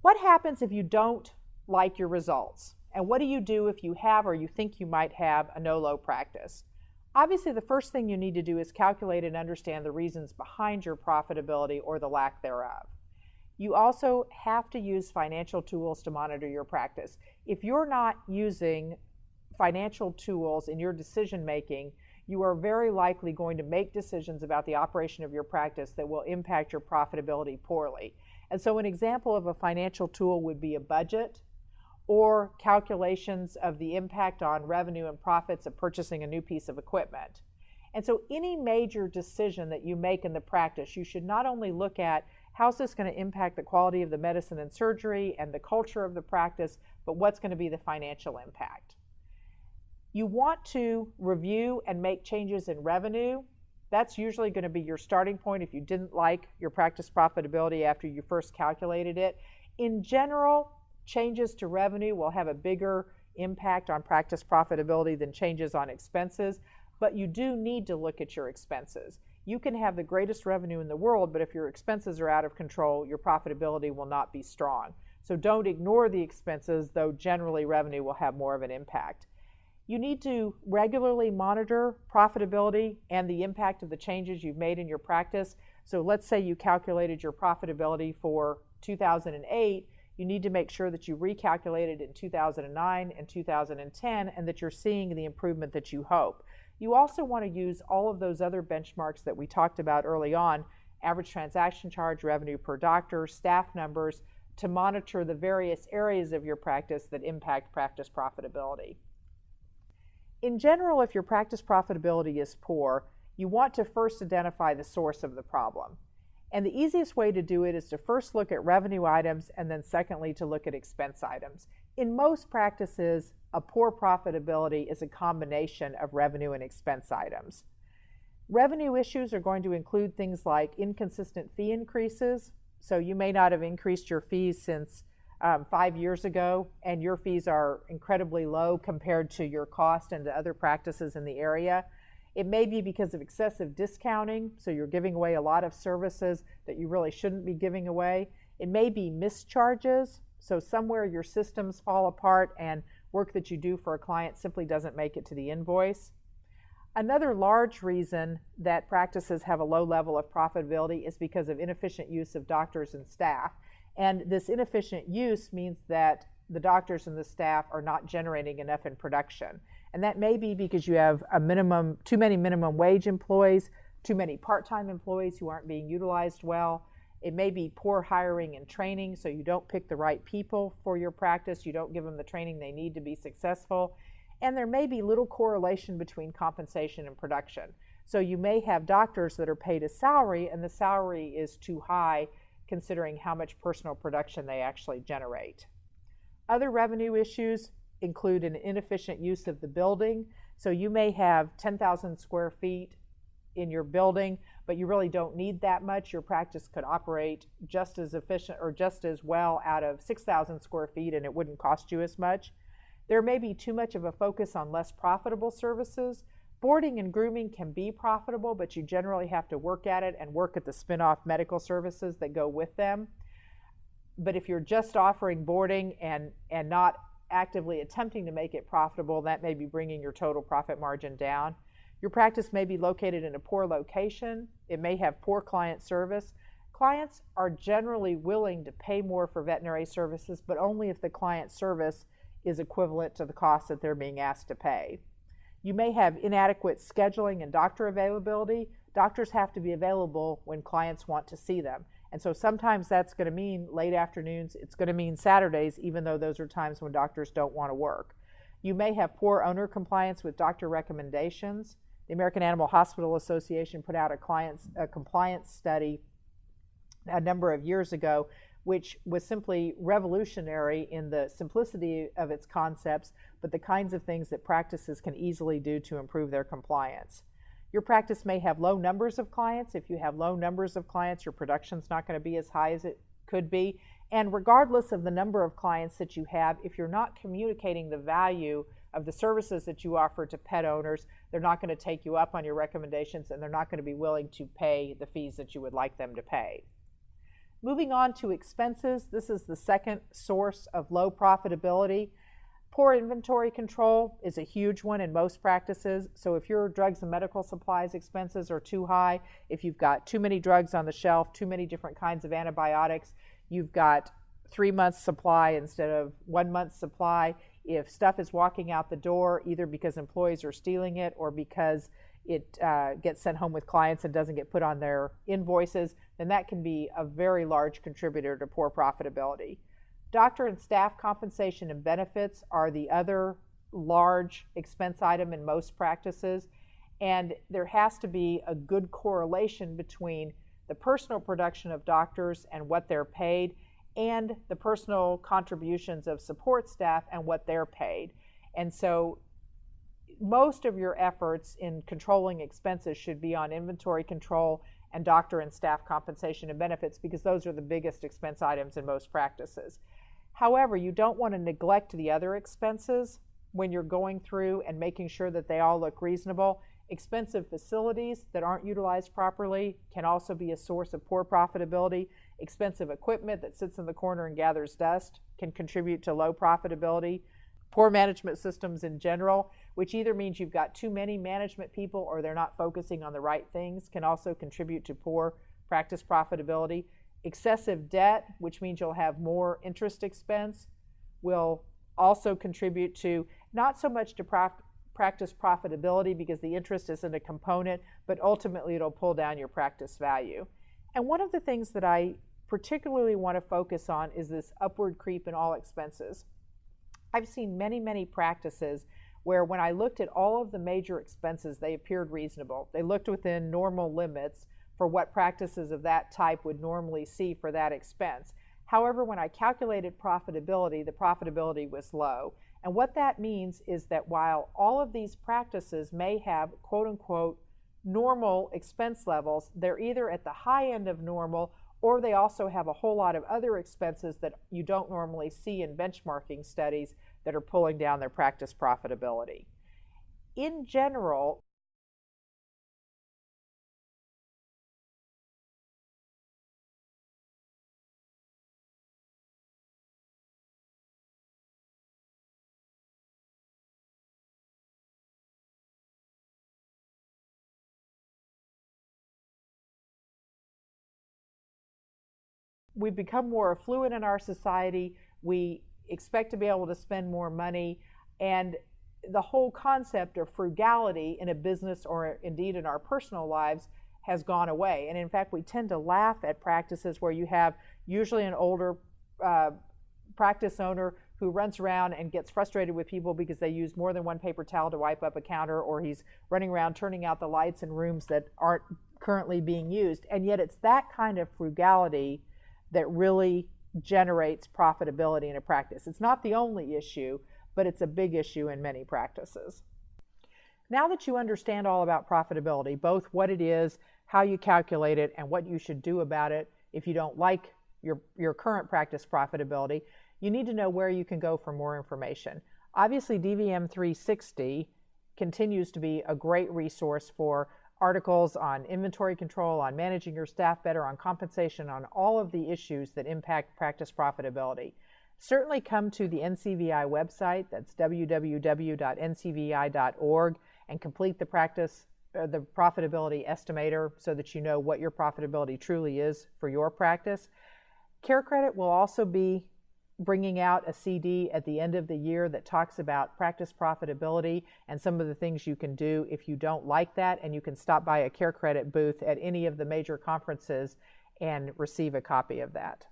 What happens if you don't like your results? And what do you do if you have or you think you might have a no-low practice? Obviously, the first thing you need to do is calculate and understand the reasons behind your profitability or the lack thereof. You also have to use financial tools to monitor your practice. If you're not using financial tools in your decision making, you are very likely going to make decisions about the operation of your practice that will impact your profitability poorly. And so an example of a financial tool would be a budget or calculations of the impact on revenue and profits of purchasing a new piece of equipment. And so any major decision that you make in the practice, you should not only look at how's this going to impact the quality of the medicine and surgery and the culture of the practice, but what's going to be the financial impact. You want to review and make changes in revenue. That's usually going to be your starting point if you didn't like your practice profitability after you first calculated it. In general, changes to revenue will have a bigger impact on practice profitability than changes on expenses, but you do need to look at your expenses. You can have the greatest revenue in the world, but if your expenses are out of control, your profitability will not be strong. So don't ignore the expenses, though generally revenue will have more of an impact. You need to regularly monitor profitability and the impact of the changes you've made in your practice. So let's say you calculated your profitability for 2008. You need to make sure that you recalculated in 2009 and 2010 and that you're seeing the improvement that you hope. You also want to use all of those other benchmarks that we talked about early on, average transaction charge, revenue per doctor, staff numbers, to monitor the various areas of your practice that impact practice profitability. In general, if your practice profitability is poor, you want to first identify the source of the problem. And the easiest way to do it is to first look at revenue items and then secondly to look at expense items. In most practices, a poor profitability is a combination of revenue and expense items. Revenue issues are going to include things like inconsistent fee increases. So you may not have increased your fees since 5 years ago, and your fees are incredibly low compared to your cost and to other practices in the area. It may be because of excessive discounting, so you're giving away a lot of services that you really shouldn't be giving away. It may be mischarges, so somewhere your systems fall apart and work that you do for a client simply doesn't make it to the invoice. Another large reason that practices have a low level of profitability is because of inefficient use of doctors and staff. And this inefficient use means that the doctors and the staff are not generating enough in production. And that may be because you have too many minimum wage employees, too many part-time employees who aren't being utilized well. It may be poor hiring and training, so you don't pick the right people for your practice. You don't give them the training they need to be successful. And there may be little correlation between compensation and production. So you may have doctors that are paid a salary, and the salary is too high considering how much personal production they actually generate. Other revenue issues include an inefficient use of the building. So you may have 10,000 square feet in your building, but you really don't need that much. Your practice could operate just as efficient or just as well out of 6,000 square feet and it wouldn't cost you as much. There may be too much of a focus on less profitable services. Boarding and grooming can be profitable, but you generally have to work at it and work at the spin-off medical services that go with them. But if you're just offering boarding and not actively attempting to make it profitable, that may be bringing your total profit margin down. Your practice may be located in a poor location. It may have poor client service. Clients are generally willing to pay more for veterinary services, but only if the client service is equivalent to the cost that they're being asked to pay. You may have inadequate scheduling and doctor availability. Doctors have to be available when clients want to see them. And so sometimes that's going to mean late afternoons. It's going to mean Saturdays, even though those are times when doctors don't want to work. You may have poor owner compliance with doctor recommendations. The American Animal Hospital Association put out a compliance study a number of years ago, which was simply revolutionary in the simplicity of its concepts, but the kinds of things that practices can easily do to improve their compliance. Your practice may have low numbers of clients. If you have low numbers of clients, your production's not going to be as high as it could be. And regardless of the number of clients that you have, if you're not communicating the value of the services that you offer to pet owners, they're not going to take you up on your recommendations and they're not going to be willing to pay the fees that you would like them to pay. Moving on to expenses, this is the second source of low profitability. Poor inventory control is a huge one in most practices. So if your drugs and medical supplies expenses are too high, if you've got too many drugs on the shelf, too many different kinds of antibiotics, you've got 3 months supply instead of 1 month supply, if stuff is walking out the door either because employees are stealing it or because it gets sent home with clients and doesn't get put on their invoices, then that can be a very large contributor to poor profitability. Doctor and staff compensation and benefits are the other large expense item in most practices, and there has to be a good correlation between the personal production of doctors and what they're paid and the personal contributions of support staff and what they're paid. And so most of your efforts in controlling expenses should be on inventory control and doctor and staff compensation and benefits, because those are the biggest expense items in most practices. However, you don't want to neglect the other expenses when you're going through and making sure that they all look reasonable. Expensive facilities that aren't utilized properly can also be a source of poor profitability. Expensive equipment that sits in the corner and gathers dust can contribute to low profitability. Poor management systems in general, which either means you've got too many management people or they're not focusing on the right things, can also contribute to poor practice profitability. Excessive debt, which means you'll have more interest expense, will also contribute to not so much to practice profitability because the interest isn't a component, but ultimately it'll pull down your practice value. And one of the things that I particularly want to focus on is this upward creep in all expenses. I've seen many practices where when I looked at all of the major expenses, they appeared reasonable. They looked within normal limits for what practices of that type would normally see for that expense. However, when I calculated profitability, the profitability was low. And what that means is that while all of these practices may have quote unquote normal expense levels, they're either at the high end of normal or they also have a whole lot of other expenses that you don't normally see in benchmarking studies that are pulling down their practice profitability. In general, we've become more affluent in our society. We expect to be able to spend more money, and the whole concept of frugality in a business or indeed in our personal lives has gone away. And in fact, we tend to laugh at practices where you have usually an older practice owner who runs around and gets frustrated with people because they use more than one paper towel to wipe up a counter, or he's running around turning out the lights in rooms that aren't currently being used. And yet it's that kind of frugality that really generates profitability in a practice. It's not the only issue, but it's a big issue in many practices. Now that you understand all about profitability, both what it is, how you calculate it, and what you should do about it if you don't like your current practice profitability, you need to know where you can go for more information. Obviously, DVM 360 continues to be a great resource for articles on inventory control, on managing your staff better, on compensation, on all of the issues that impact practice profitability. Certainly come to the NCVI website, that's www.ncvi.org, and complete the profitability estimator so that you know what your profitability truly is for your practice. CareCredit will also be bringing out a CD at the end of the year that talks about practice profitability and some of the things you can do if you don't like that, and you can stop by a CareCredit booth at any of the major conferences and receive a copy of that.